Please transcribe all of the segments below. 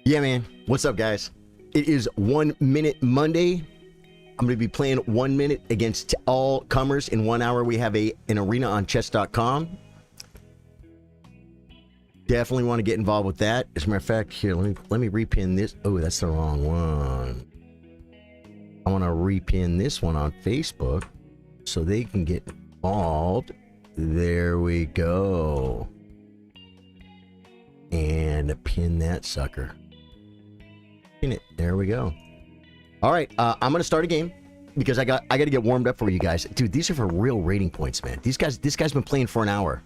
Yeah, man. What's up, guys? It is 1 Minute Monday. I'm going to be playing 1 minute against all comers. In 1 hour, we have an arena on chess.com. Definitely want to get involved with that. As a matter of fact, here, let me repin this. Oh, that's the wrong one. I want to repin this one on Facebook so they can get involved. There we go. And pin that sucker. Pin it. There we go. All right, I'm gonna start a game because I got to get warmed up for you guys, dude. These are for real rating points, man. This guy's been playing for an hour.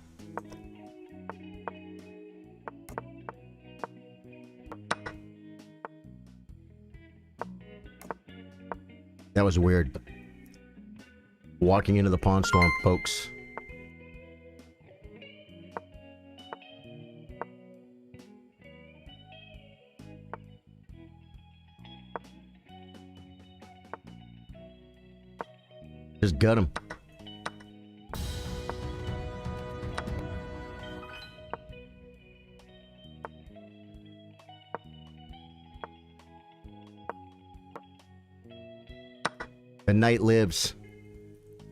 That was weird. Walking into the pawn storm, folks. Just gut him. The knight lives.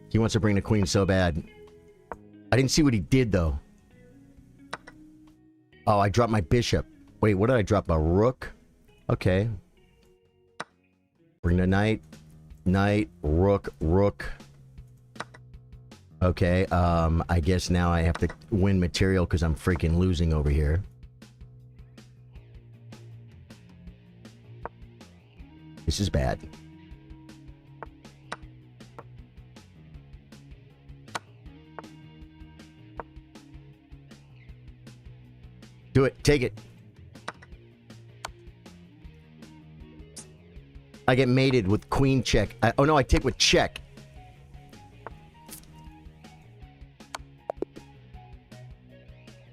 He wants to bring the queen so bad. I didn't see what he did, though. Oh, I dropped my bishop. Wait, what did I drop? A rook? Okay. Bring the knight. Knight, rook, rook. Okay, I guess now I have to win material because I'm freaking losing over here. This is bad. Do it. Take it. I get mated with queen check. Oh no, I take with check.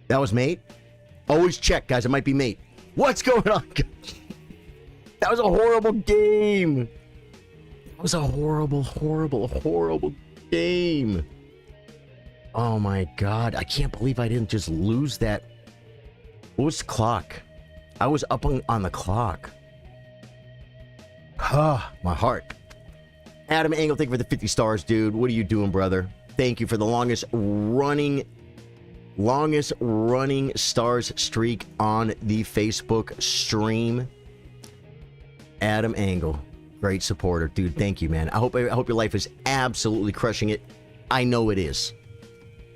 That was mate? Always check, guys. It might be mate. What's going on? That was a horrible game. That was a horrible, horrible, horrible game. Oh my god. I can't believe I didn't just lose that. What was the clock? I was up on the clock. My heart. Adam Angle, thank you for the 50 stars, dude. What are you doing, brother? Thank you for the longest running stars streak on the Facebook stream. Adam Angle, great supporter, dude. Thank you, man. I hope your life is absolutely crushing it. I know it is.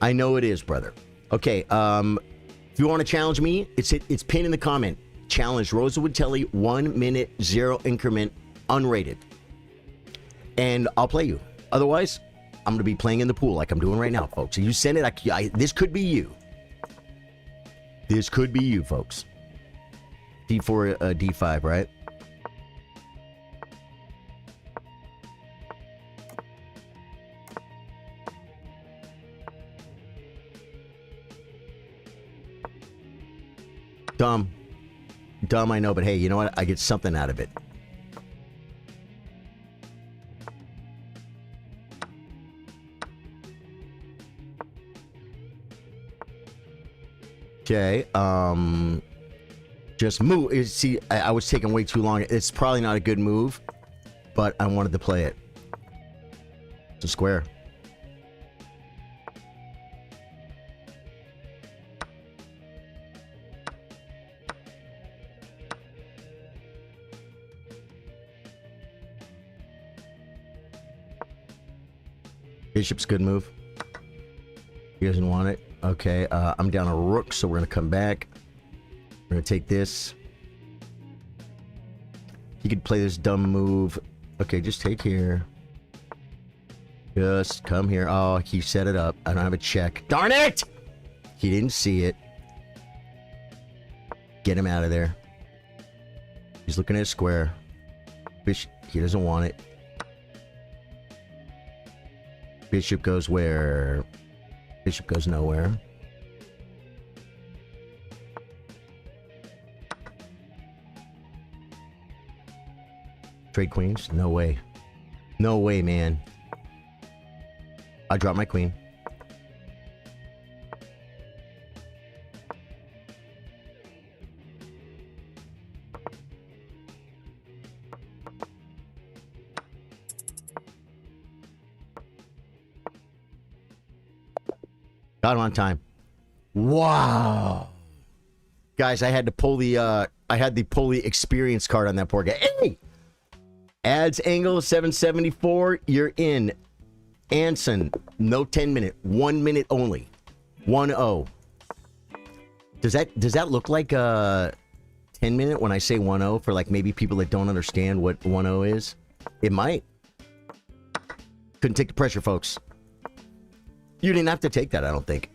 I know it is, brother. Okay, if you want to challenge me, it's pinned in the comment. Challenge Rosewood Telly 1 minute 0 increment unrated, and I'll play you. Otherwise, I'm gonna be playing in the pool like I'm doing right now, folks. So you send it. This could be you. This could be you, folks. D4, D5, right? Dumb, I know, but hey, you know what? I get something out of it. Okay, just move. See, I was taking way too long. It's probably not a good move, but I wanted to play it. It's a square. Bishop's good move. He doesn't want it. Okay, I'm down a rook, so we're gonna come back. We're gonna take this. He could play this dumb move. Okay, just take here. Just come here. Oh, he set it up. I don't have a check. Darn it! He didn't see it. Get him out of there. He's looking at a square. Bishop, he doesn't want it. Bishop goes where? Bishop goes nowhere. Trade queens? No way. No way, man. I dropped my queen. Got him on time. Wow. Guys, I had to pull the experience card on that poor guy. Hey! Ads angle 774. You're in. Anson, no 10-minute. 1 minute only. 1-0. Does that look like a 10-minute when I say 1-0 for like maybe people that don't understand what 1-0 is? It might. Couldn't take the pressure, folks. You didn't have to take that, I don't think.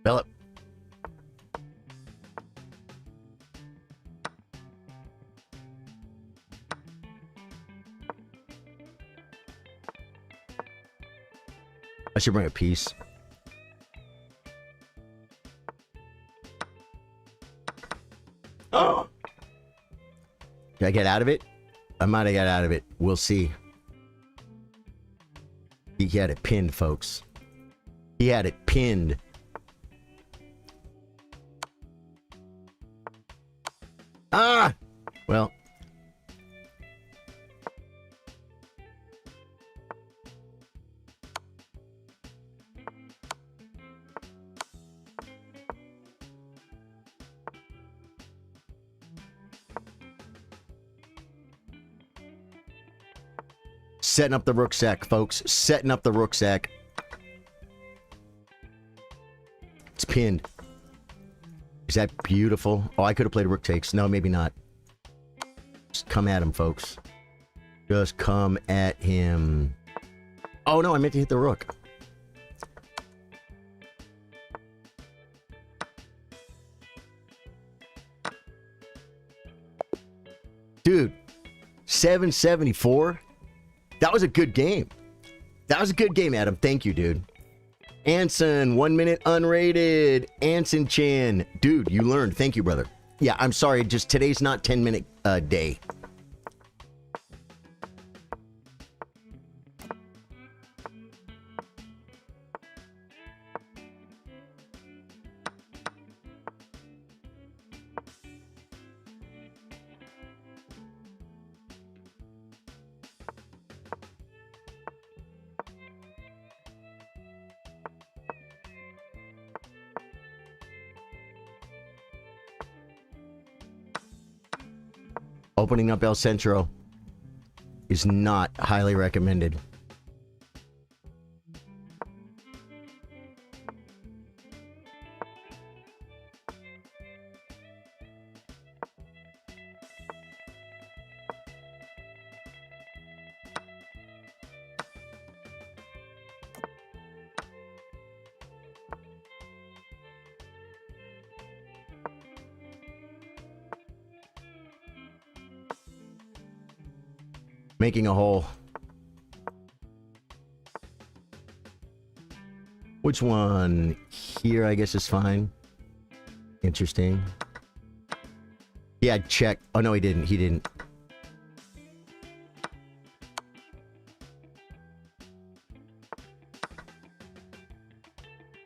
Philip. I should bring a piece. Oh! Did I get out of it? I might have got out of it. We'll see. He had it pinned, folks. He had it pinned. Ah! Well. Setting up the rucksack, folks. Setting up the rucksack. It's pinned. Is that beautiful? Oh, I could have played rook takes. No, maybe not. Just come at him, folks. Just come at him. Oh, no, I meant to hit the rook. Dude, 774? That was a good game. That was a good game, Adam. Thank you, dude. Anson, 1 minute unrated. Anson Chan. Dude, you learned. Thank you, brother. Yeah, I'm sorry. Just today's not 10-minute day. Opening up El Centro is not highly recommended. Making a hole. Which one? Here, I guess, is fine. Interesting. Yeah, check. Oh, no, he didn't. He didn't.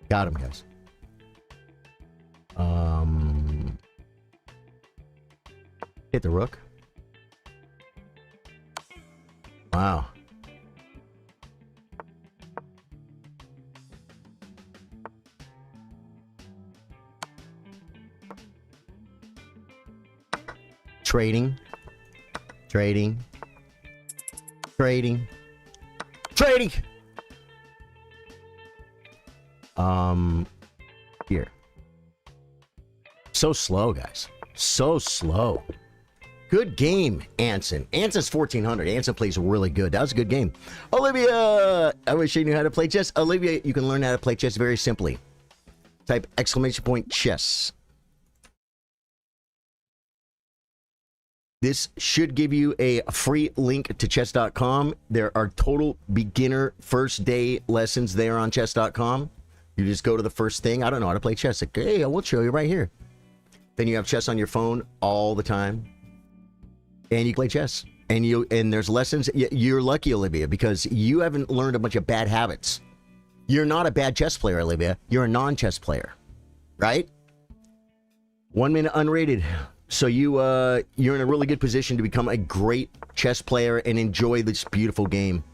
Got him, guys. Hit the rook. Wow. Trading. Trading. Trading. Trading! Here. So slow, guys. So slow. Good game, Anson. Anson's 1400. Anson plays really good. That was a good game. Olivia! I wish you knew how to play chess. Olivia, you can learn how to play chess very simply. Type !chess. This should give you a free link to chess.com. There are total beginner first day lessons there on chess.com. You just go to the first thing. I don't know how to play chess. Like, hey, I will show you right here. Then you have chess on your phone all the time. And you play chess. And there's lessons. You're lucky, Olivia, because you haven't learned a bunch of bad habits. You're not a bad chess player, Olivia. You're a non-chess player, right? 1 minute unrated. So you're in a really good position to become a great chess player and enjoy this beautiful game.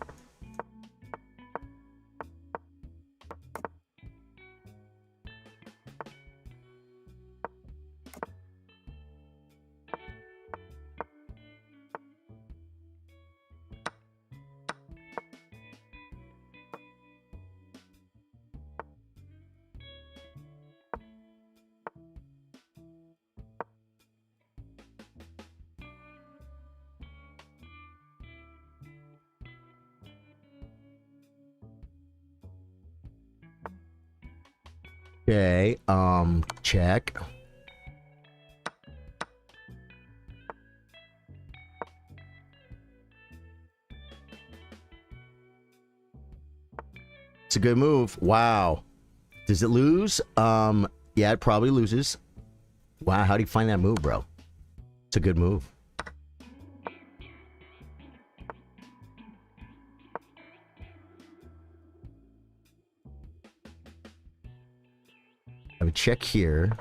Okay, check. It's a good move. Wow. Does it lose? Yeah, it probably loses. Wow, how do you find that move, bro? It's a good move. I would check here.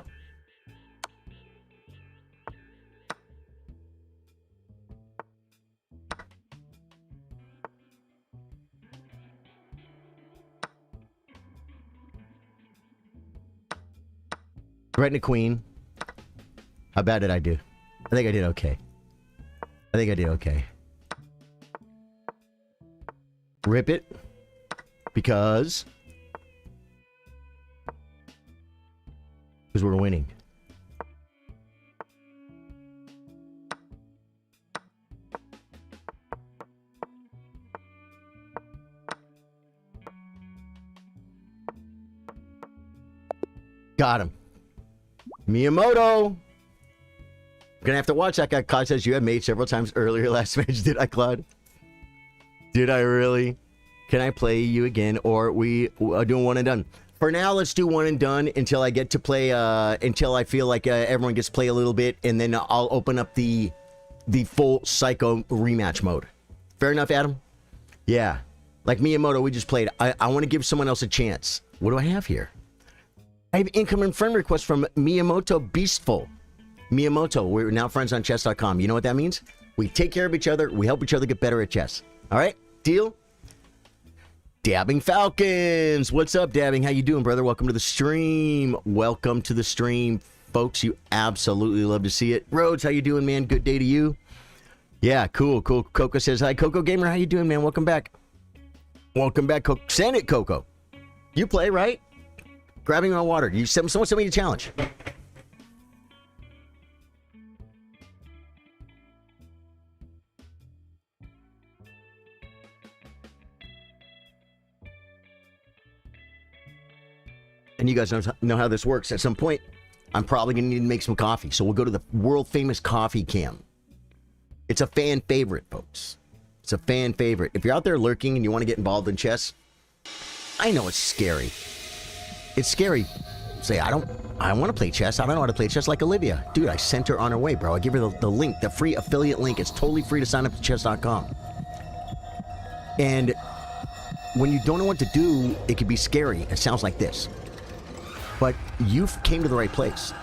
Right in the queen. How bad did I do? I think I did okay. I think I did okay. Rip it. Because we're winning. Got him. Miyamoto. I'm gonna have to watch that guy. Claude says you had made several times earlier last match. Did I, Claude? Did I really? Can I play you again, or we are doing one and done? For now, let's do one and done until I get to play. Until I feel like everyone gets to play a little bit, and then I'll open up the full Psycho rematch mode. Fair enough, Adam? Yeah. Like Miyamoto, we just played. I want to give someone else a chance. What do I have here? I have incoming friend request from Miyamoto Beastful. Miyamoto, we're now friends on chess.com. You know what that means? We take care of each other. We help each other get better at chess. All right? Deal? Dabbing Falcons. What's up, Dabbing? How you doing, brother? Welcome to the stream. Welcome to the stream, folks. You absolutely love to see it. Rhodes, how you doing, man? Good day to you. Yeah, cool, cool. Coco says, hi, Coco Gamer. How you doing, man? Welcome back. Welcome back, Coco. Send it, Coco. You play, right? Grabbing my water. Someone sent me a challenge. And you guys know how this works. At some point, I'm probably going to need to make some coffee. So we'll go to the world-famous coffee cam. It's a fan favorite, folks. It's a fan favorite. If you're out there lurking and you want to get involved in chess, I know it's scary. It's scary. Say, I want to play chess. I don't know how to play chess like Olivia. Dude, I sent her on her way, bro. I give her the link, the free affiliate link. It's totally free to sign up to chess.com. And when you don't know what to do, it can be scary. It sounds like this. But you came to the right place.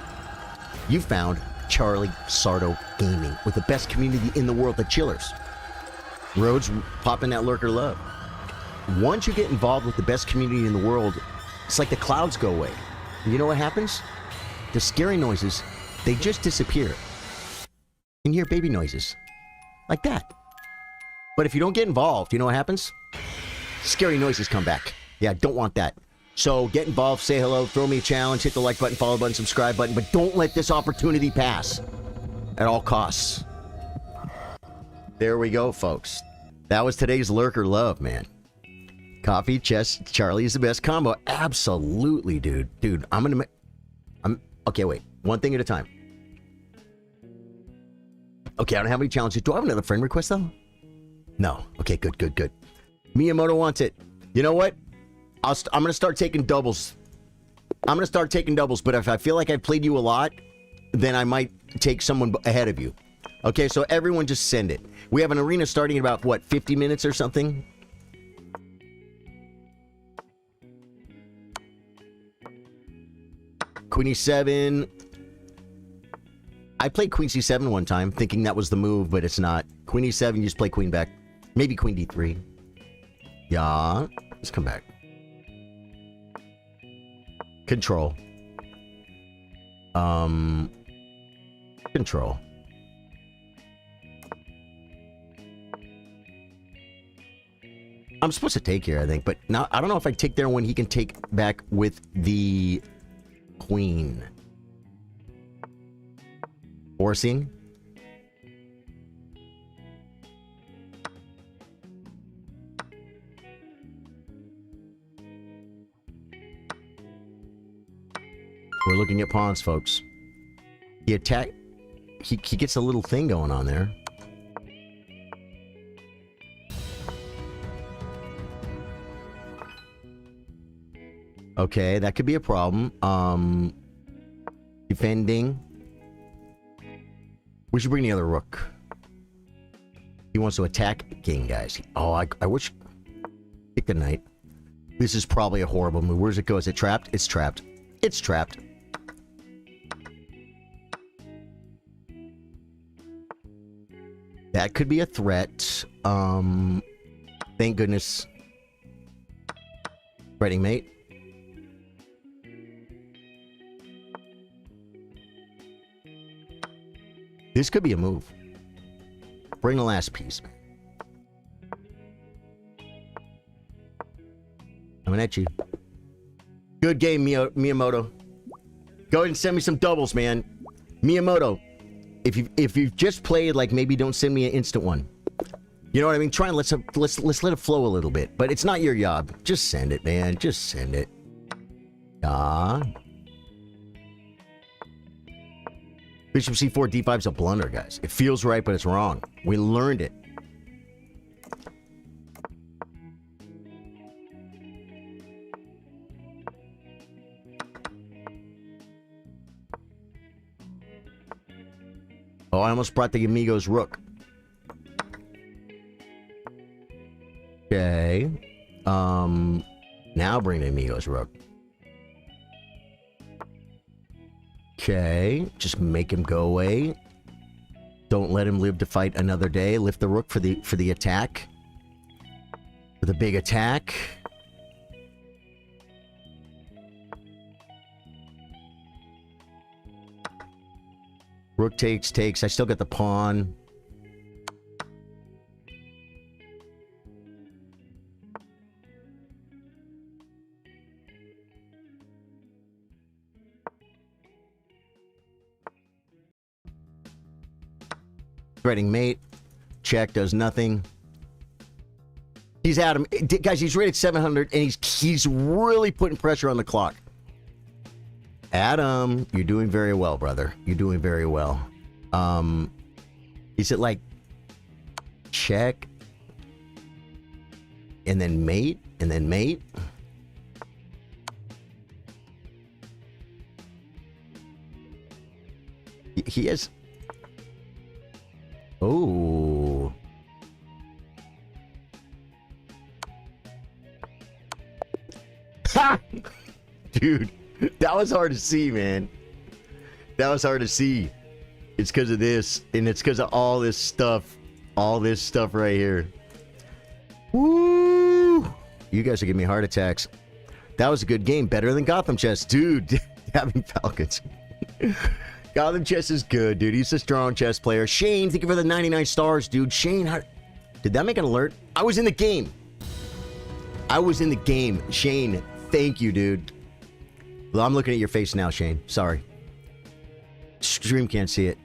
You found Charly Sardo Gaming with the best community in the world, the chillers. Rhodes popping that lurker love. Once you get involved with the best community in the world, it's like the clouds go away. You know what happens? The scary noises, they just disappear. You hear baby noises. Like that. But if you don't get involved, you know what happens? Scary noises come back. Yeah, don't want that. So get involved, say hello, throw me a challenge, hit the like button, follow button, subscribe button, but don't let this opportunity pass at all costs. There we go, folks. That was today's lurker love, man. Coffee, chess, Charly is the best combo. Absolutely, dude. Dude, okay, wait. One thing at a time. Okay, I don't have any challenges. Do I have another friend request, though? No. Okay, good, good, good. Miyamoto wants it. You know what? I'm going to start taking doubles. I'm going to start taking doubles, but if I feel like I've played you a lot, then I might take someone ahead of you. Okay, so everyone just send it. We have an arena starting in about, what, 50 minutes or something? Queen e7. I played queen c7 one time, thinking that was the move, but it's not. Queen e7, you just play queen back. Maybe queen d3. Yeah. Let's come back. Control. Control. I'm supposed to take here, I think, but now I don't know if I take there when he can take back with the queen. Forcing. We're looking at pawns, folks. He attack. He gets a little thing going on there. Okay, that could be a problem. Defending. We should bring the other rook. He wants to attack king, guys. Oh, I wish. Pick the knight. This is probably a horrible move. Where does it go? Is it trapped? It's trapped. It's trapped. That could be a threat. Thank goodness. Threatening mate. This could be a move. Bring the last piece. Coming at you. Good game, Miyamoto. Go ahead and send me some doubles, man. Miyamoto, if you've just played, like, maybe don't send me an instant one. You know what I mean? Try and let's let it flow a little bit. But it's not your job. Just send it, man. Just send it. Ah. Bishop c4, d5 is a blunder, guys. It feels right, but it's wrong. We learned it. Oh, I almost brought the Amigo's rook. Okay. Now bring the Amigo's rook. Okay, just make him go away. Don't let him live to fight another day. Lift the rook for the attack. For the big attack. Rook takes. I still got the pawn. Threatening mate. Check, does nothing. He's at him. Guys, he's rated 700, and he's really putting pressure on the clock. Adam, you're doing very well, brother. You're doing very well. Is it like check and then mate and then mate? He has... Oh. Ha! Dude, that was hard to see, man. That was hard to see. It's because of this, and it's because of all this stuff. All this stuff right here. Woo! You guys are giving me heart attacks. That was a good game. Better than Gotham Chess. Dude, having Falcons. Gotham Chess is good, dude. He's a strong chess player. Shane, thank you for the 99 stars, dude. Shane, did that make an alert? I was in the game. I was in the game. Shane, thank you, dude. Well, I'm looking at your face now, Shane. Sorry. Stream can't see it.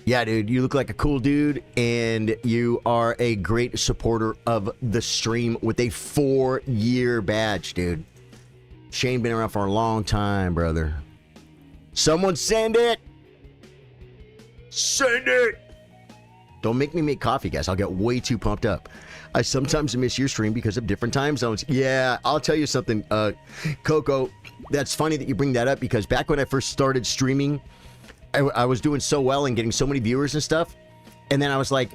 Yeah, dude, you look like a cool dude, and you are a great supporter of the stream with a 4-year badge, dude. Shane been around for a long time, brother. Someone send it! Send it! Don't make me make coffee, guys. I'll get way too pumped up. I sometimes miss your stream because of different time zones. Yeah, I'll tell you something, Coco. That's funny that you bring that up because back when I first started streaming, I was doing so well and getting so many viewers and stuff, and then I was like,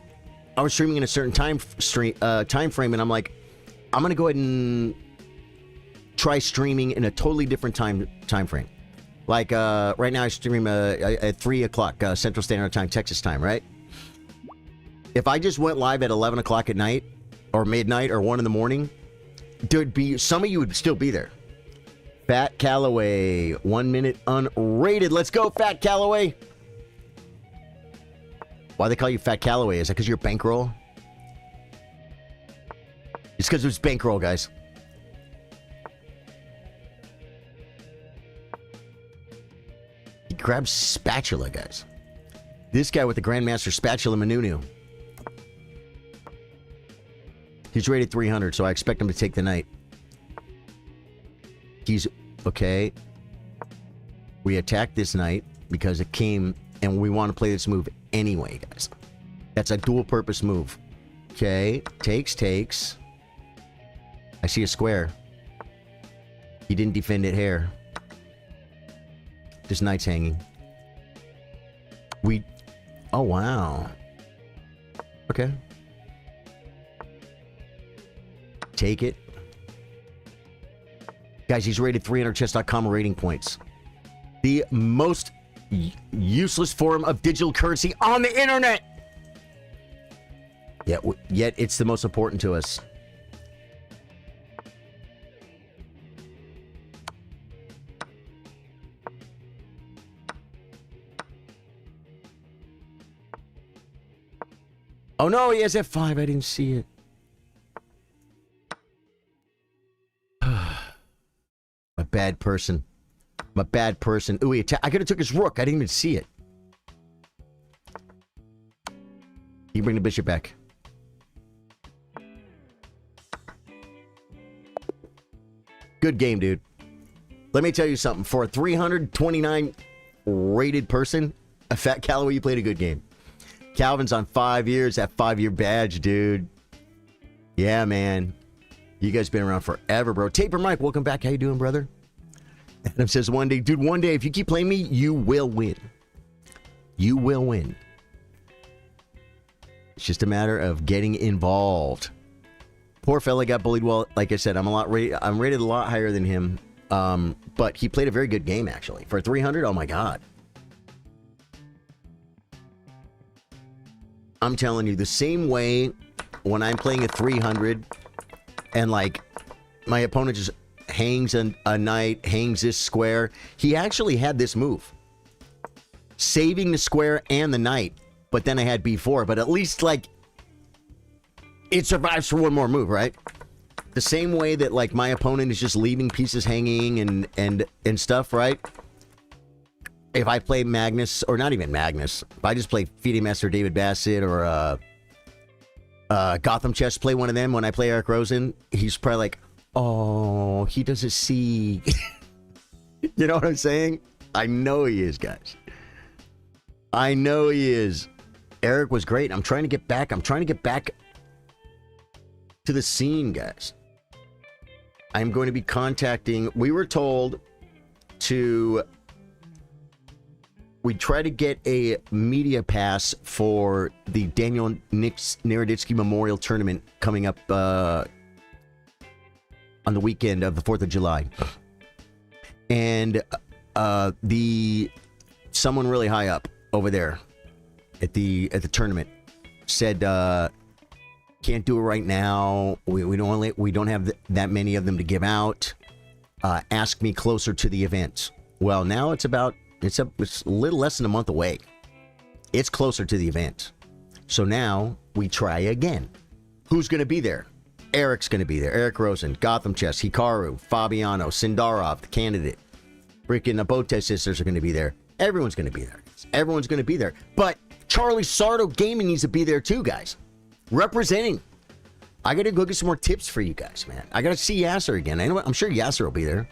I was streaming in a certain time frame, and I'm like, I'm gonna go ahead and try streaming in a totally different time frame. Like right now, I stream at 3 o'clock Central Standard Time, Texas time, right? If I just went live at 11 o'clock at night, or midnight, or 1 in the morning, there'd be some of you would still be there. Fat Callaway, 1 minute unrated. Let's go, Fat Callaway. Why they call you Fat Callaway? Is that because you're bankroll? It's because it's bankroll, guys. He grabs spatula, guys. This guy with the Grandmaster Spatula Manunu. He's rated 300, so I expect him to take the night. He's okay. We attacked this knight because it came, and we want to play this move anyway, guys. That's a dual purpose move. Okay, takes. I see a square. He didn't defend it here. This knight's hanging. Oh wow. Okay. Take it. Guys, he's rated 300chess.com rating points. The most useless form of digital currency on the internet. Yet it's the most important to us. Oh no, he has F5. I didn't see it. I'm a bad person. I'm a bad person. Ooh, I could have took his rook. I didn't even see it. You bring the bishop back. Good game, dude. Let me tell you something. For a 329 rated person, a Fat Callaway, you played a good game. Calvin's on 5 years. That 5-year badge, dude. Yeah, man. You guys been around forever, bro. Taper Mike, welcome back. How you doing, brother? Adam says, one day, dude, one day, if you keep playing me, you will win. You will win. It's just a matter of getting involved. Poor fella got bullied. Well, like I said, I'm rated a lot higher than him. But he played a very good game, actually. For 300, oh my God. I'm telling you, the same way when I'm playing at 300 and like my opponent just hangs a knight, hangs this square. He actually had this move. Saving the square and the knight. But then I had b4. But at least like it survives for one more move, right? The same way that like my opponent is just leaving pieces hanging and stuff, right? If I play Magnus, or not even Magnus, if I just play FIDE Master David Bassett or Gotham Chess, play one of them when I play Eric Rosen, he's probably like, oh, he doesn't see. You know what I'm saying? I know he is, guys. I know he is. Eric was great. I'm trying to get back. I'm trying to get back to the scene, guys. I'm going to be contacting. We were told to. We try to get a media pass for the Daniel Naroditsky Memorial Tournament coming up on the weekend of the 4th of July. And someone really high up over there at the tournament said can't do it right now. We don't have that many of them to give out. Ask me closer to the event. Well, now it's a little less than a month away. It's closer to the event. So now we try again. Who's going to be there? Eric's going to be there. Eric Rosen, Gotham Chess, Hikaru, Fabiano, Sindarov, the candidate. Freaking the Bote sisters are going to be there. Everyone's going to be there. Everyone's going to be there. But Charly Sardo Gaming needs to be there too, guys. Representing. I got to go get some more tips for you guys, man. I got to see Yasser again. I'm sure Yasser will be there.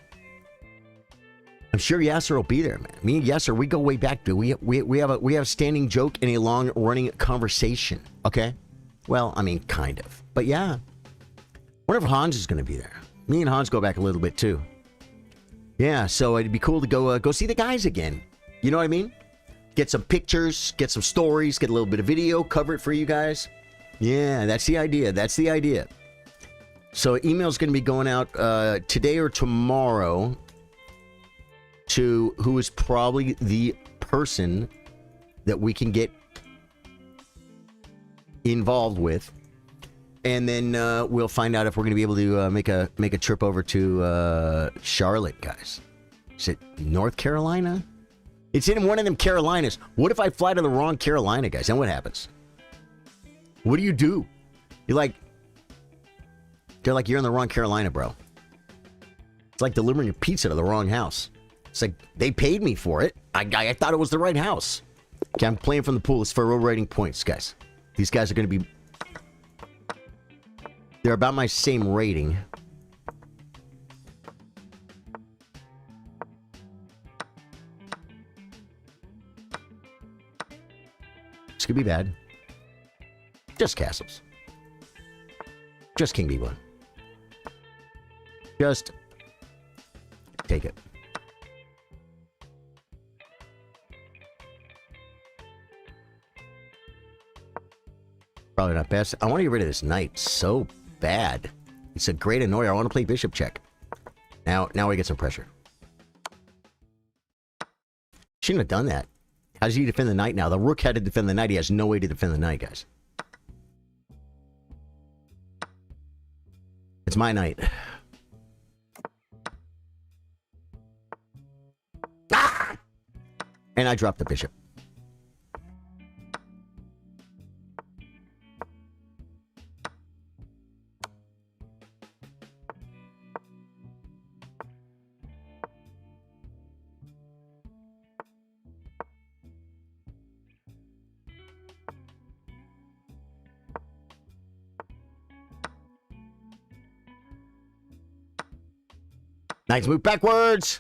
I'm sure Yasser will be there, man. Me and Yasser, we go way back, dude. We have a standing joke and a long running conversation. Okay? Well, I mean, kind of. But yeah. Wonder if Hans is going to be there. Me and Hans go back a little bit too. Yeah, so it'd be cool to go see the guys again. You know what I mean? get some pictures, get some stories, get a little bit of video, cover it for you guys. Yeah, that's the idea. That's the idea. So email's going to be going out today or tomorrow to who is probably the person that we can get involved with, and then we'll find out if we're going to be able to make a trip over to Charlotte, guys. Is it North Carolina? It's in one of them Carolinas. What if I fly to the wrong Carolina, guys? Then what happens? What do you do? You're like, they're like, you're in the wrong Carolina, bro. It's like delivering a pizza to the wrong house. It's like, they paid me for it. I thought it was the right house. Okay, I'm playing from the pool. It's for road rating points, guys. These guys are going to be... They're about my same rating. This could be bad. Just castles. Just King B1. Just take it. Probably not best. I want to get rid of this knight so bad. It's a great annoyer. I want to play bishop check. Now we get some pressure. Shouldn't have done that. How does he defend the knight now? The rook had to defend the knight. He has no way to defend the knight, guys. It's my knight. Ah! And I dropped the bishop. Knights move backwards.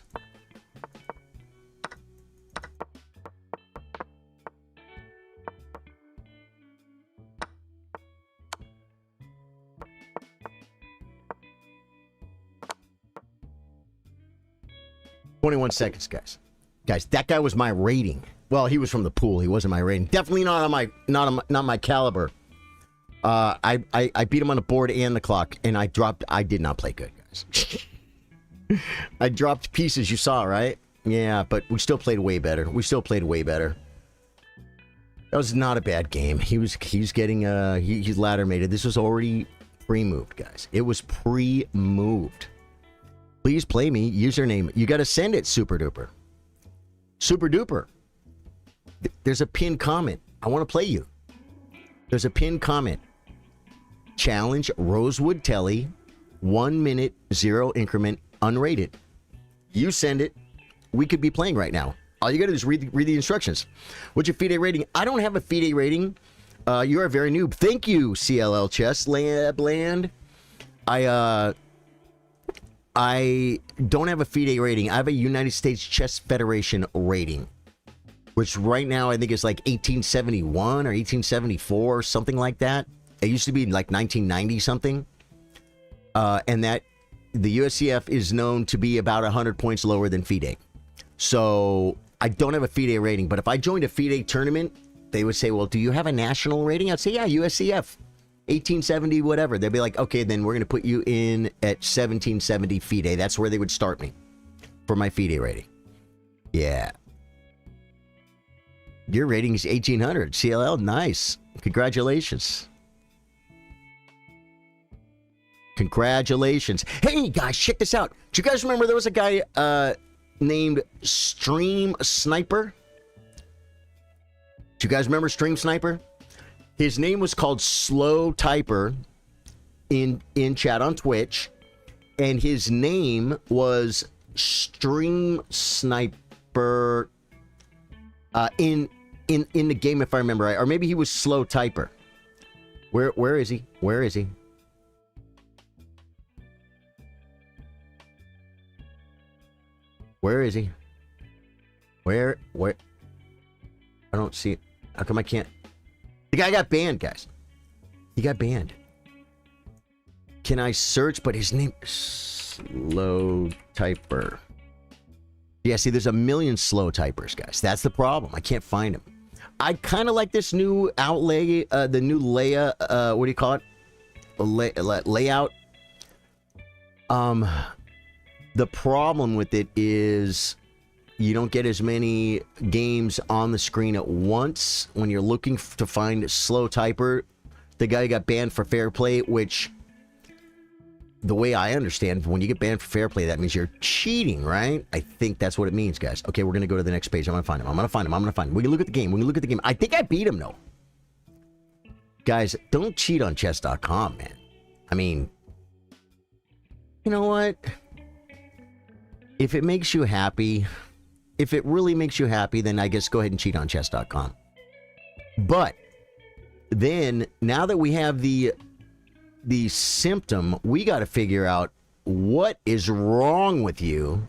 "21 seconds, guys. Guys, that guy was my rating. Well, he was from the pool. He wasn't my rating. Definitely not on my caliber. I beat him on the board and the clock, and I did not play good, guys. I dropped pieces, you saw, right? Yeah, but we still played way better. That was not a bad game. He's getting he's ladder mated. This was already pre-moved, guys. It was pre-moved. Please play me. Username. You got to send it, Super Duper. Super Duper. There's a pinned comment. I want to play you. There's a pinned comment. Challenge Rosewood Telly. 1 minute, 0 increment. Unrated. You send it. We could be playing right now. All you gotta do is read the instructions. What's your FIDE rating? I don't have a FIDE rating. You are very noob. Thank you, CLL Chess Land. I don't have a FIDE rating. I have a United States Chess Federation rating, which right now I think is like 1871 or 1874 or something like that. It used to be like 1990 something. And that the USCF is known to be about 100 points lower than FIDE. So I don't have a FIDE rating, but if I joined a FIDE tournament, they would say, well, do you have a national rating? I'd say, yeah, USCF, 1870, whatever. They'd be like, okay, then we're going to put you in at 1770 FIDE. That's where they would start me for my FIDE rating. Yeah. Your rating is 1800. CLL, nice. Congratulations. Congratulations. Hey, guys, check this out. Do you guys remember there was a guy named Stream Sniper? Do you guys remember Stream Sniper? His name was called Slow Typer in chat on Twitch, and his name was Stream Sniper in the game, if I remember right. Or maybe he was Slow Typer. Where is he? Where is he? Where is he? Where? I don't see it. How come I can't? The guy got banned, guys. He got banned. Can I search? But his name is Slow Typer. Yeah, see, there's a million slow typers, guys. That's the problem. I can't find them. I kind of like this new outlay, the new layout, what do you call it? Layout. The problem with it is you don't get as many games on the screen at once when you're looking to find a slow typer. The guy got banned for fair play, which, the way I understand, when you get banned for fair play, that means you're cheating, right? I think that's what it means, guys. Okay, we're going to go to the next page. I'm going to find him. I'm going to find him. I'm going to find him. We can look at the game. We can look at the game. I think I beat him, though. Guys, don't cheat on chess.com, man. I mean, you know what? If it makes you happy, if it really makes you happy, then I guess go ahead and cheat on chess.com. But then, now that we have the symptom, we got to figure out what is wrong with you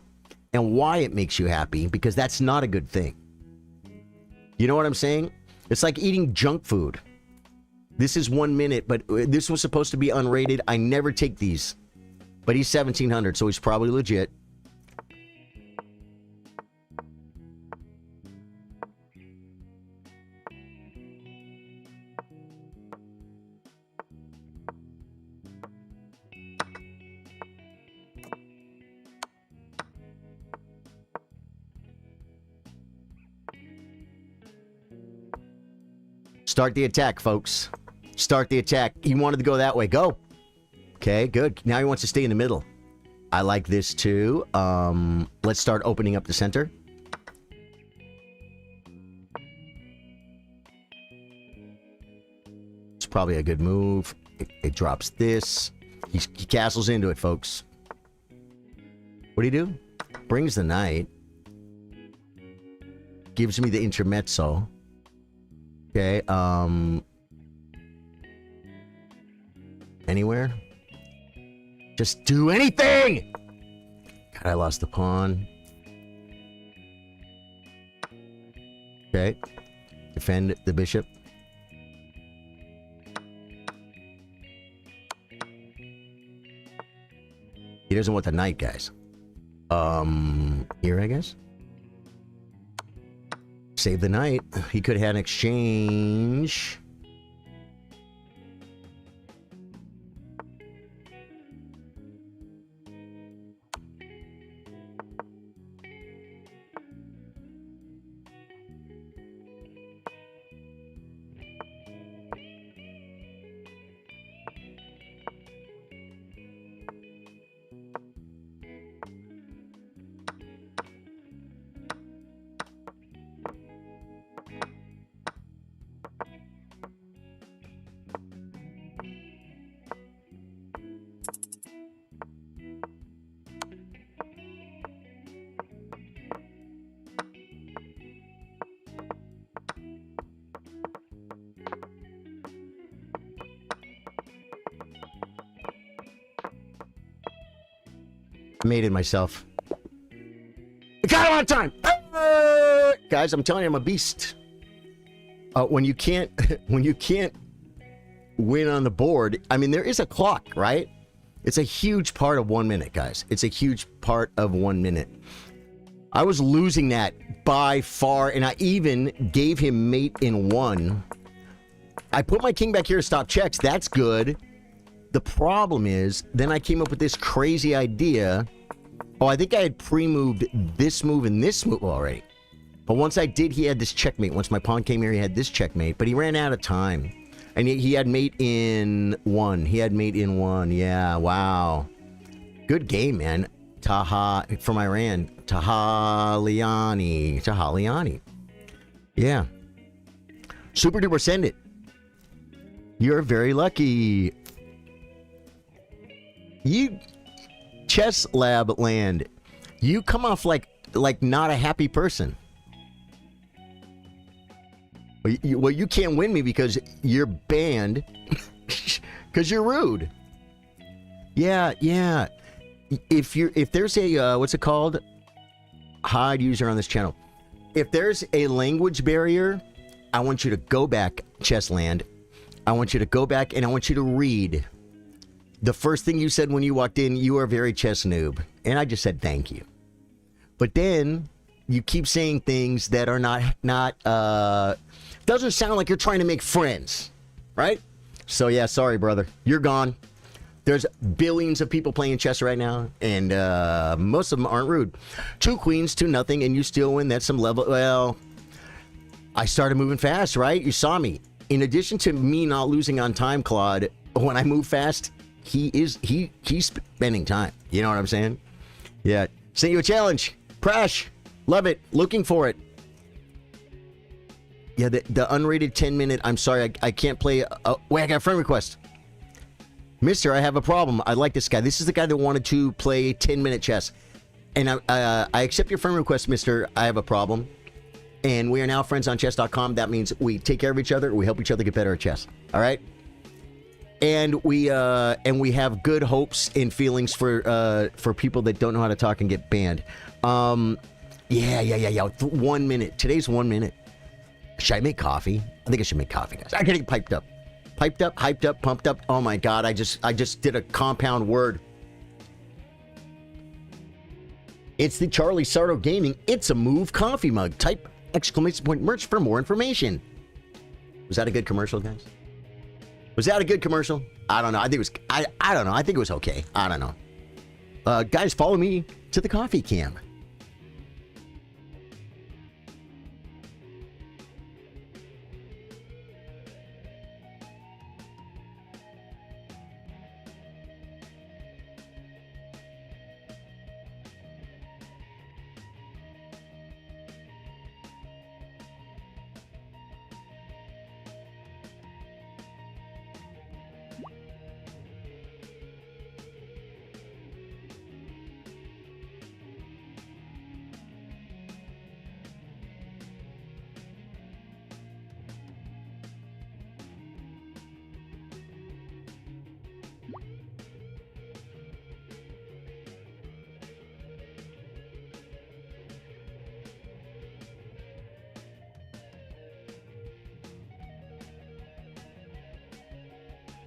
and why it makes you happy, because that's not a good thing. You know what I'm saying? It's like eating junk food. This is 1 minute, but this was supposed to be unrated. I never take these. But he's 1700, so he's probably legit. Start the attack, folks. Start the attack. He wanted to go that way. Go. Okay, good. Now he wants to stay in the middle. I like this too. Let's start opening up the center. It's probably a good move. It drops this. He castles into it, folks. What do you do? Brings the knight. Gives me the intermezzo. Okay, anywhere? Just do anything! God, I lost the pawn. Okay. Defend the bishop. He doesn't want the knight, guys. Here, I guess? Save the knight. He could have had an exchange. I made it myself. I got him on time! Guys, I'm telling you, I'm a beast. When you can't win on the board, I mean, there is a clock, right? It's a huge part of 1 minute, guys. It's a huge part of 1 minute. I was losing that by far, and I even gave him mate in one. I put my king back here to stop checks. That's good. The problem is, then I came up with this crazy idea. Oh, I think I had pre-moved this move and this move already. But once I did, he had this checkmate. Once my pawn came here, he had this checkmate. But he ran out of time. And he had mate in one. He had mate in one. Yeah, wow. Good game, man. Taha, from Iran. Tahaliani. Tahaliani. Yeah. Super duper, send it. You're very lucky. You, Chess Lab Land, you come off like not a happy person. Well, you can't win me because you're banned because you're rude. Yeah, yeah. If there's a what's it called? Hide user on this channel. If there's a language barrier, I want you to go back, Chessland. I want you to go back and I want you to read. The first thing you said when you walked in, you are a very chess noob. And I just said thank you. But then you keep saying things that are not doesn't sound like you're trying to make friends, right? So yeah, sorry, brother, you're gone. There's billions of people playing chess right now, and most of them aren't rude. 2 queens, 2-0, and you still win. That's some level. Well, I started moving fast, right? You saw me. In addition to me not losing on time, Claude, when I move fast, he's spending time. You know what I'm saying? Yeah. Sent you a challenge. Prash. Love it. Looking for it. Yeah, the unrated 10-minute. I'm sorry, I can't play. Wait, I got a friend request. Mister, I have a problem. I like this guy. This is the guy that wanted to play 10-minute chess. And I accept your friend request, mister. I have a problem. And we are now friends on chess.com. That means we take care of each other. We help each other get better at chess. All right? And we have good hopes and feelings for people that don't know how to talk and get banned. Yeah. 1 minute. Today's 1 minute. Should I make coffee? I think I should make coffee, guys. I gotta get piped up. Piped up, hyped up, pumped up. Oh my god, I just did a compound word. It's the Charly Sardo Gaming It's a Move coffee mug. Type exclamation point merch for more information. Was that a good commercial, guys? Was that a good commercial? I don't know. I think it was I don't know. I think it was okay. I don't know. Guys, follow me to the coffee cam.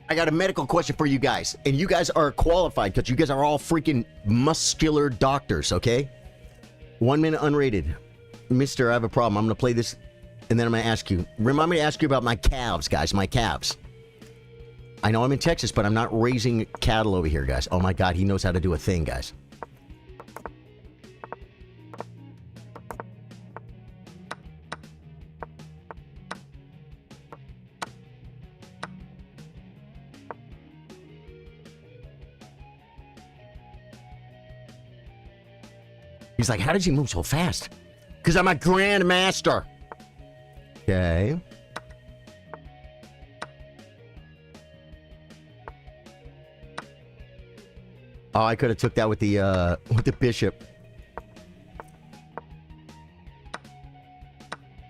I got a medical question for you guys, and you guys are qualified because you guys are all freaking muscular doctors, okay? 1 minute unrated. Mister, I have a problem. I'm going to play this, and then I'm going to ask you. Remind me to ask you about my calves, guys, my calves. I know I'm in Texas, but I'm not raising cattle over here, guys. Oh my god, he knows how to do a thing, guys. He's like, how did you move so fast? Because I'm a grandmaster. Okay. Oh, I could have took that with the bishop.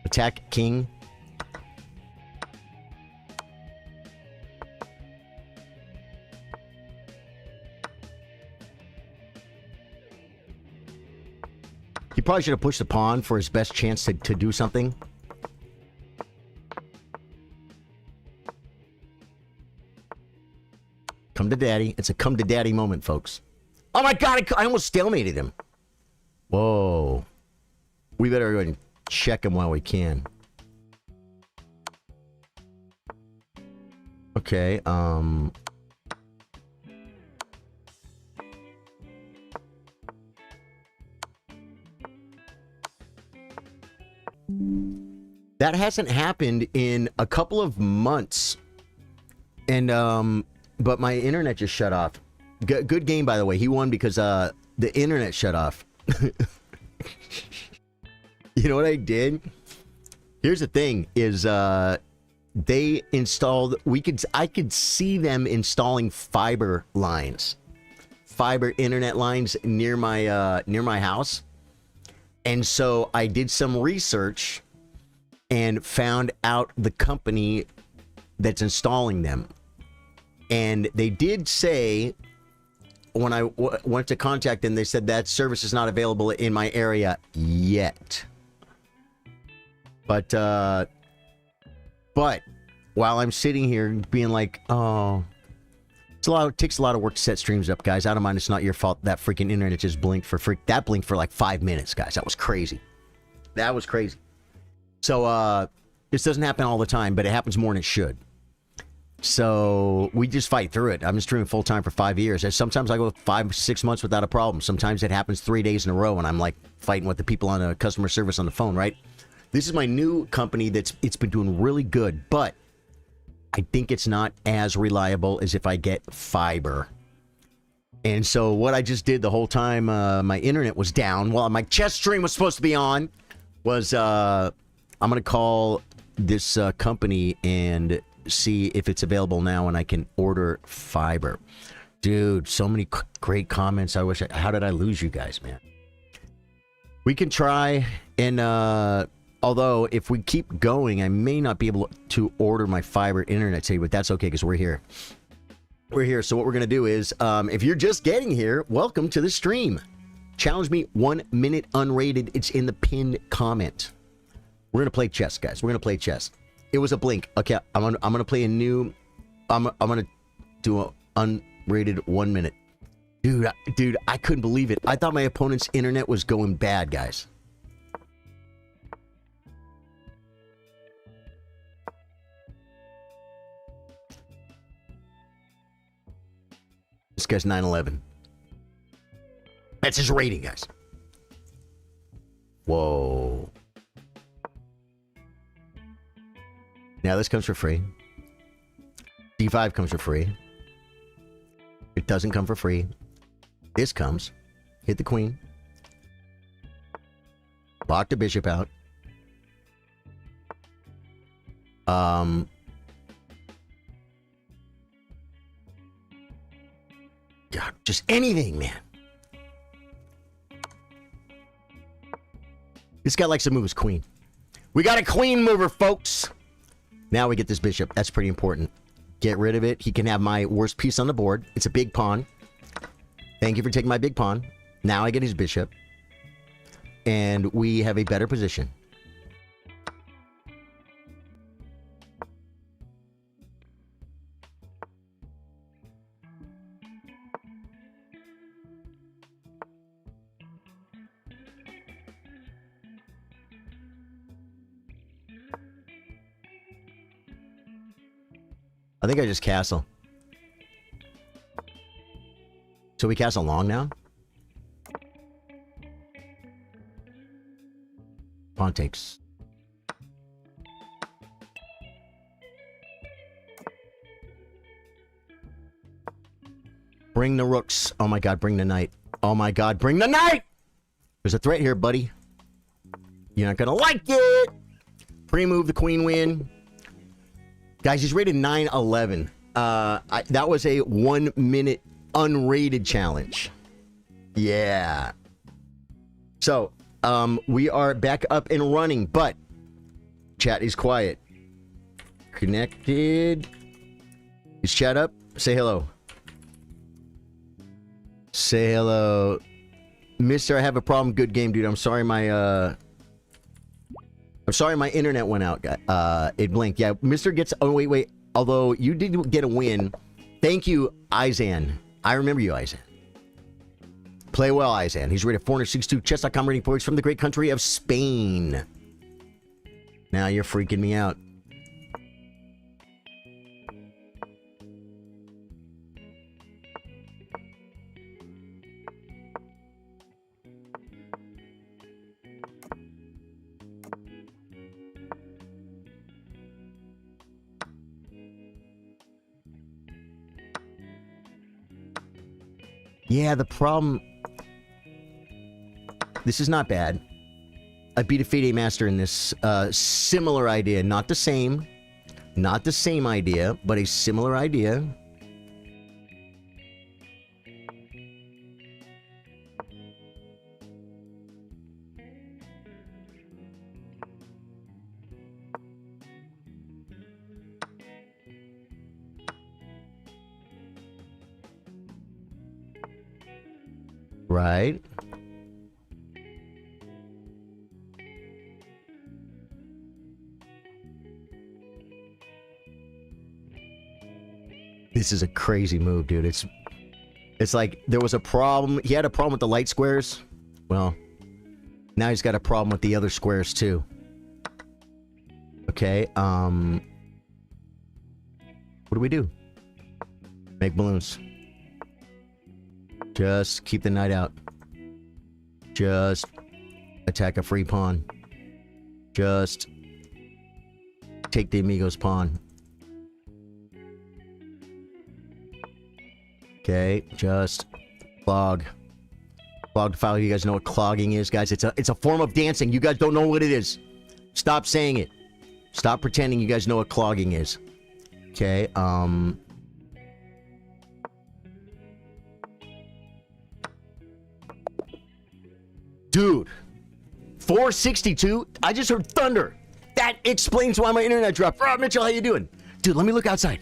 Attack king. He probably should have pushed the pawn for his best chance to do something. Come to daddy. It's a come to daddy moment, folks. Oh my god, I almost stalemated him. Whoa. We better go ahead and check him while we can. Okay, that hasn't happened in a couple of months. And, but my internet just shut off. Good game, by the way. He won because, the internet shut off. You know what I did? Here's the thing, is, they installed, I could see them installing fiber lines. Fiber internet lines near my house. And so I did some research and found out the company that's installing them. And they did say, when I went to contact them, they said that service is not available in my area yet. But while I'm sitting here being like, oh, It takes a lot of work to set streams up, guys. I don't mind. It's not your fault. That freaking internet just blinked that blinked for like 5 minutes, guys. That was crazy. That was crazy. So, this doesn't happen all the time, but it happens more than it should. So, we just fight through it. I've been streaming full-time for 5 years. And sometimes I go 5, 6 months without a problem. Sometimes it happens 3 days in a row, and I'm like fighting with the people on customer service on the phone, right? This is my new company it's been doing really good, but I think it's not as reliable as if I get fiber. And so what I just did the whole time my internet was down while my chess stream was supposed to be on was I'm going to call this company and see if it's available now and I can order fiber. Dude, so many great comments. How did I lose you guys, man? We can try and... although, if we keep going, I may not be able to order my fiber internet today, but that's okay because we're here. We're here. So what we're going to do is, if you're just getting here, welcome to the stream. Challenge me 1 minute unrated. It's in the pinned comment. We're going to play chess, guys. We're going to play chess. It was a blink. Okay, I'm going to play a new... I'm going to do an unrated 1 minute. Dude, I couldn't believe it. I thought my opponent's internet was going bad, guys. This guy's 9/11. That's his rating, guys. Whoa. Now this comes for free. D5 comes for free. It doesn't come for free. This comes. Hit the queen. Lock the bishop out. God, just anything, man. This guy likes to move his queen. We got a queen mover, folks. Now we get this bishop. That's pretty important. Get rid of it. He can have my worst piece on the board. It's a big pawn. Thank you for taking my big pawn. Now I get his bishop. And we have a better position. I think I just castle. So we castle long now? Pawn takes. Bring the rooks. Oh my god, bring the knight. Oh my god, bring the knight! There's a threat here, buddy. You're not gonna like it! Pre-move the queen win. Guys, he's rated 9/11. That was a 1 minute unrated challenge. Yeah. So, we are back up and running, but chat is quiet. Connected. Is chat up? Say hello. Say hello. Mister, I have a problem. Good game, dude. I'm sorry my internet went out. It blinked. Yeah, Mister gets... Oh, wait. Although you did get a win. Thank you, Izan. I remember you, Izan. Play well, Izan. He's rated 462. Chess.com rating points from the great country of Spain. Now you're freaking me out. Yeah, the problem... This is not bad. I beat a FIDE master in this similar idea. Not the same. Not the same idea, but a similar idea. Right. This is a crazy move, dude. It's like there was a problem. He had a problem with the light squares. Well, now he's got a problem with the other squares too. Okay, what do we do? Make balloons. Just keep the knight out. Just attack a free pawn. Just take the amigo's pawn. Okay, just clog. Clogged file. You guys know what clogging is, guys? It's a form of dancing. You guys don't know what it is. Stop saying it. Stop pretending you guys know what clogging is. Okay, dude, 462? I just heard thunder. That explains why my internet dropped. Oh, Mitchell, how you doing? Dude, let me look outside.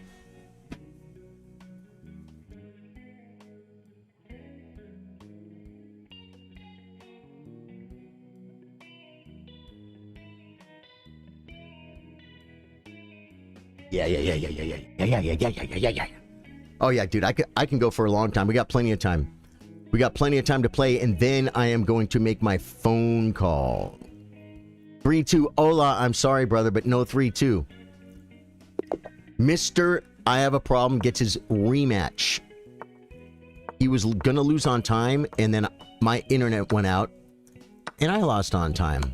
Yeah. Oh yeah, dude, I can go for a long time. We got plenty of time. We got plenty of time to play, and then I am going to make my phone call. 3-2, hola, I'm sorry, brother, but no 3-2. Mr. I have a problem gets his rematch. He was gonna lose on time, and then my internet went out, and I lost on time.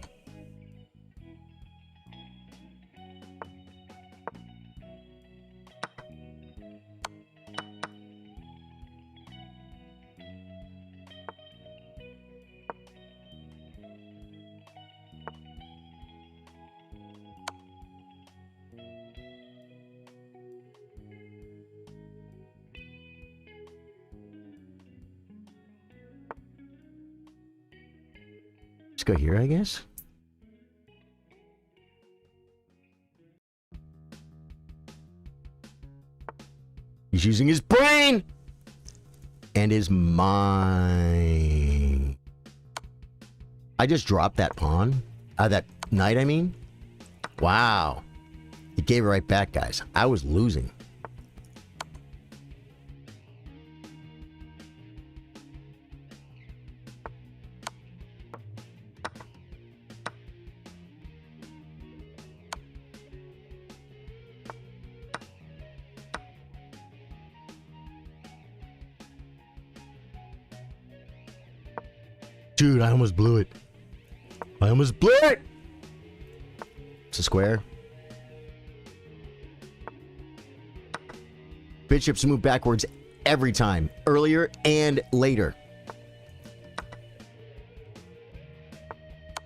Go here, I guess. He's using his brain and his mind. I just dropped that pawn. That knight, I mean. Wow. He gave it right back, guys. I was losing. Dude, I almost blew it. I almost blew it! It's a square. Bishops move backwards every time. Earlier and later.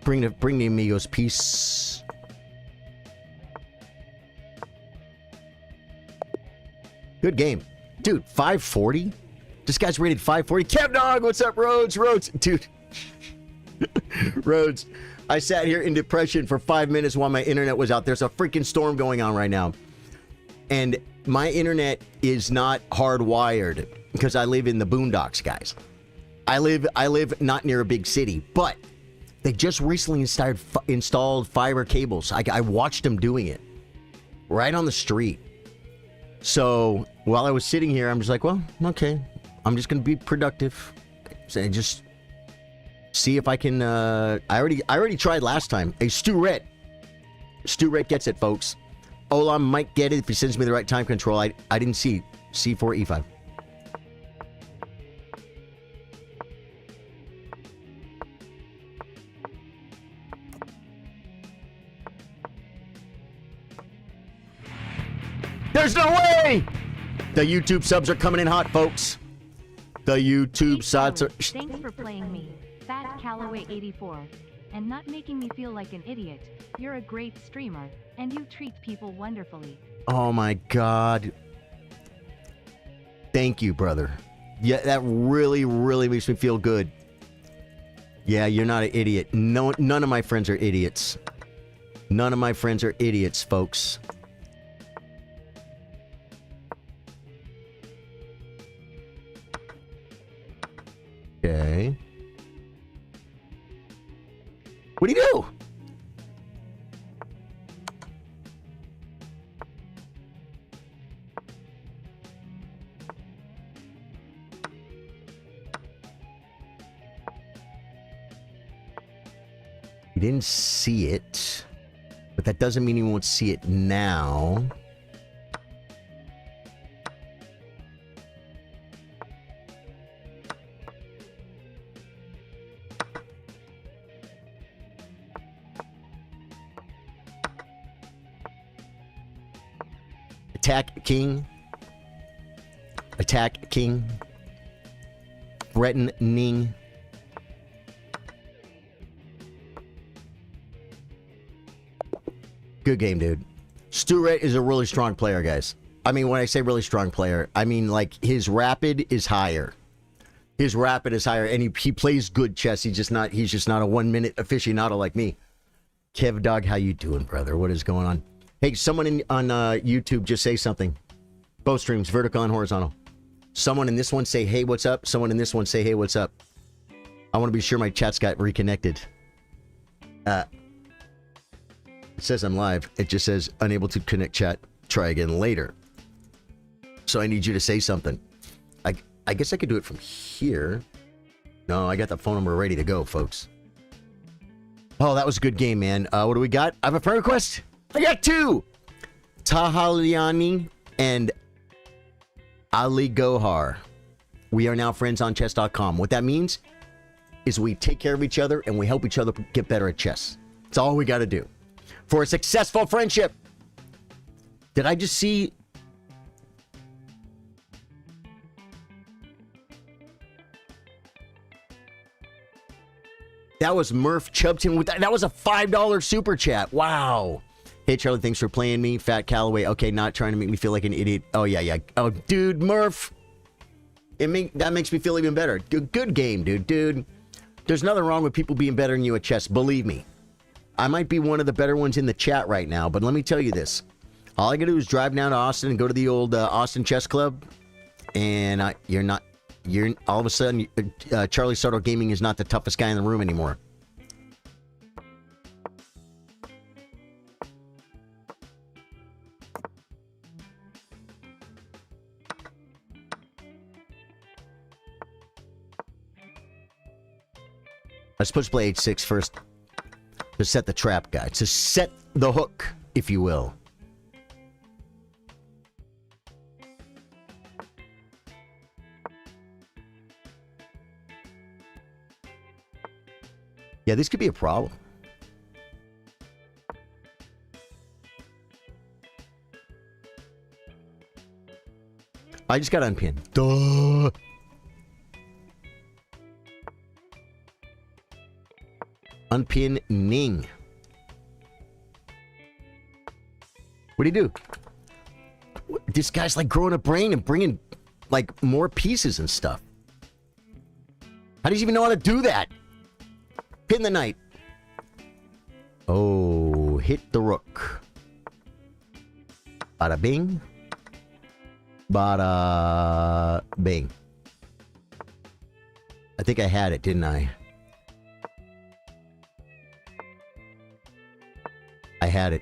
Bring the amigos piece. Good game. Dude, 540? This guy's rated 540. Kev Dog, what's up, Rhodes? Rhodes, dude. Rhodes, I sat here in depression for 5 minutes while my internet was out. There's a freaking storm going on right now. And my internet is not hardwired because I live in the boondocks, guys. I live not near a big city, but they just recently installed fiber cables. I watched them doing it right on the street. So while I was sitting here, I'm just like, well, okay, I'm just going to be productive. So just see if I can, I already tried last time. Hey, Stu-Ret gets it, folks. Olam might get it if he sends me the right time control. I didn't see C4, E5. There's no way! The YouTube subs are coming in hot, folks. The YouTube subs are... Thanks for playing me, Fat Callaway 84, and not making me feel like an idiot. You're a great streamer, and you treat people wonderfully. Oh my God. Thank you, brother. Yeah, that really, really makes me feel good. Yeah, you're not an idiot. No, none of my friends are idiots. None of my friends are idiots, folks. Okay. What do you do? He didn't see it, but that doesn't mean he won't see it now. Attack King. Attack King. Threatening. Good game, dude. Stu-Ret is a really strong player, guys. I mean, when I say really strong player, I mean, like, his rapid is higher. His rapid is higher, and he plays good chess. He's just not a 1 minute aficionado like me. Kev Dog, how you doing, brother? What is going on? Hey, someone on YouTube just say something. Both streams, vertical and horizontal. Someone in this one say, hey, what's up? Someone in this one say, hey, what's up? I want to be sure my chat's got reconnected. It says I'm live. It just says unable to connect chat. Try again later. So I need you to say something. I guess I could do it from here. No, I got the phone number ready to go, folks. Oh, that was a good game, man. What do we got? I have a friend request. I got two. Tahaliani and Ali Gohar. We are now friends on chess.com. What that means is we take care of each other and we help each other get better at chess. That's all we got to do for a successful friendship. Did I just see? That was Murph Chubton with that. That was a $5 super chat. Wow. Hey, Charlie, thanks for playing me. Fat Calloway. Okay, not trying to make me feel like an idiot. Oh, yeah. Oh, dude, Murph. That makes me feel even better. Good game, dude. There's nothing wrong with people being better than you at chess. Believe me. I might be one of the better ones in the chat right now, but let me tell you this. All I gotta do is drive down to Austin and go to the old Austin Chess Club, and you're all of a sudden, Charly Sardo Gaming is not the toughest guy in the room anymore. I'm supposed to play h6 first to set the trap, guys. To set the hook, if you will. Yeah, this could be a problem. I just got unpinned. Duh. Unpin Ning. What do you do? This guy's like growing a brain and bringing like more pieces and stuff. How does he even know how to do that? Pin the knight. Oh, hit the rook. Bada bing. Bada bing. I think I had it, didn't I? I had it.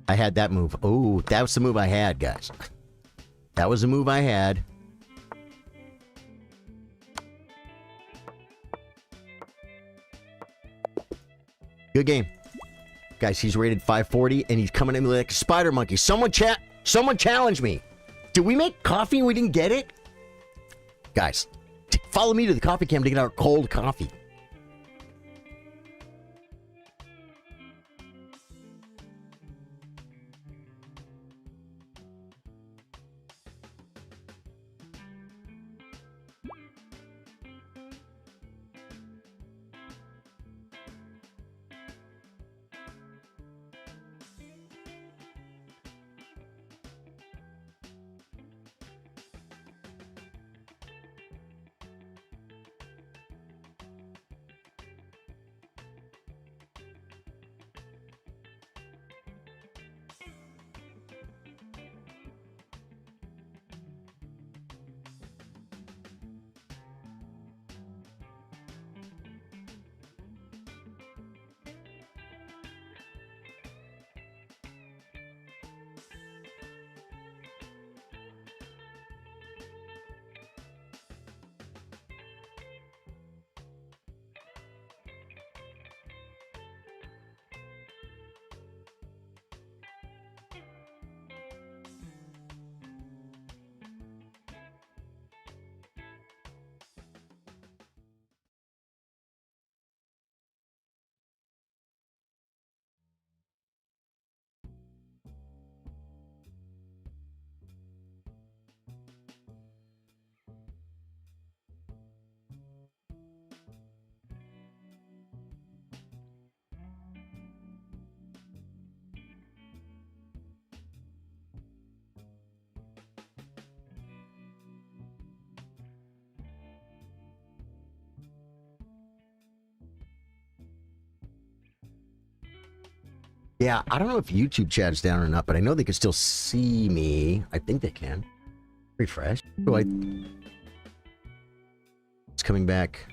I had that move. Oh, that was the move I had, guys. That was the move I had. Good game. Guys, he's rated 540 and he's coming at me like a spider monkey. Someone challenge me. Did we make coffee and we didn't get it? Guys, follow me to the coffee cam to get our cold coffee. Yeah, I don't know if YouTube chat's down or not, but I know they can still see me. I think they can. Refresh. Oh, it's coming back.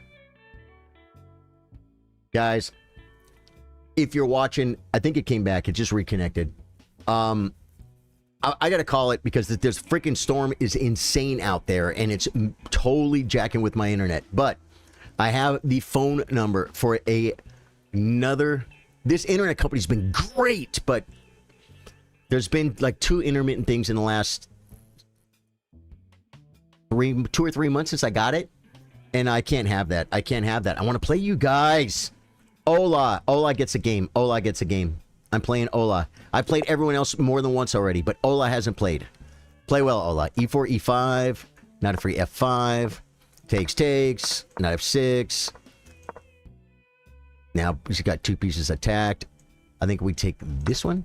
Guys, if you're watching, I think it came back. It just reconnected. I gotta call it because this freaking storm is insane out there, and it's totally jacking with my internet. But I have the phone number for another. This internet company's been great, but there's been like 2 intermittent things in the last 2 or 3 months since I got it, and I can't have that. I can't have that. I want to play you guys. Ola gets a game. Ola gets a game. I'm playing Ola. I've played everyone else more than once already, but Ola hasn't played. Play well, Ola. E4, E5, knight of 3, F5, takes, knight of 6. Now he's got 2 pieces attacked. I think we take this one.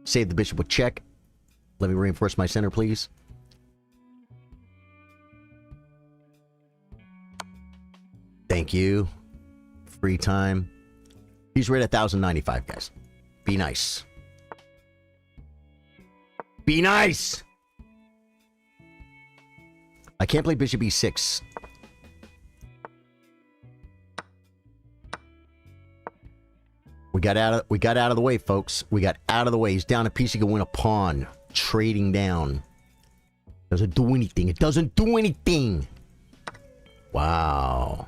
Save the bishop with check. Let me reinforce my center, please. Thank you. Free time. He's right at 1,095, guys. Be nice. Be nice! I can't play bishop e6. We got out of the way, folks. We got out of the way. He's down a piece. He can win a pawn. Trading down. Doesn't do anything. It doesn't do anything. Wow.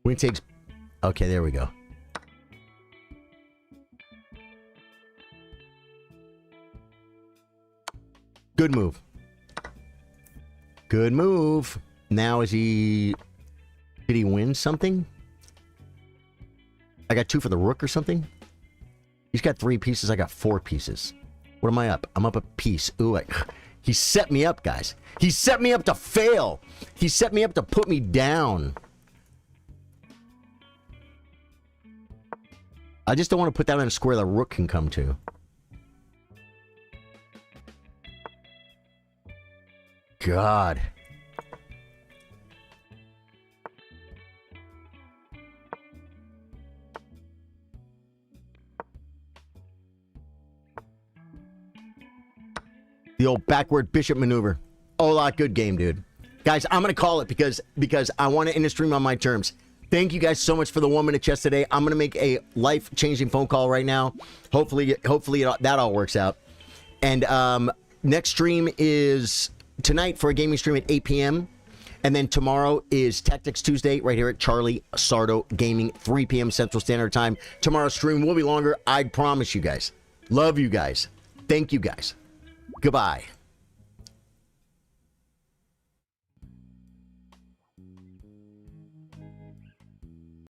Queen takes... Okay, there we go. Good move. Good move. Now is he... Did he win something? I got 2 for the rook or something? He's got 3 pieces. I got 4 pieces. What am I up? I'm up a piece. Ooh, he set me up, guys. He set me up to fail. He set me up to put me down. I just don't want to put that in a square the rook can come to. God. The old backward bishop maneuver. Ola, good game, dude. Guys, I'm going to call it because I want to end the stream on my terms. Thank you guys so much for the 1 minute chess today. I'm going to make a life-changing phone call right now. Hopefully that all works out. And next stream is tonight for a gaming stream at 8 p.m. And then tomorrow is Tactics Tuesday right here at Charly Sardo Gaming, 3 p.m. Central Standard Time. Tomorrow's stream will be longer. I promise you guys. Love you guys. Thank you guys. Goodbye.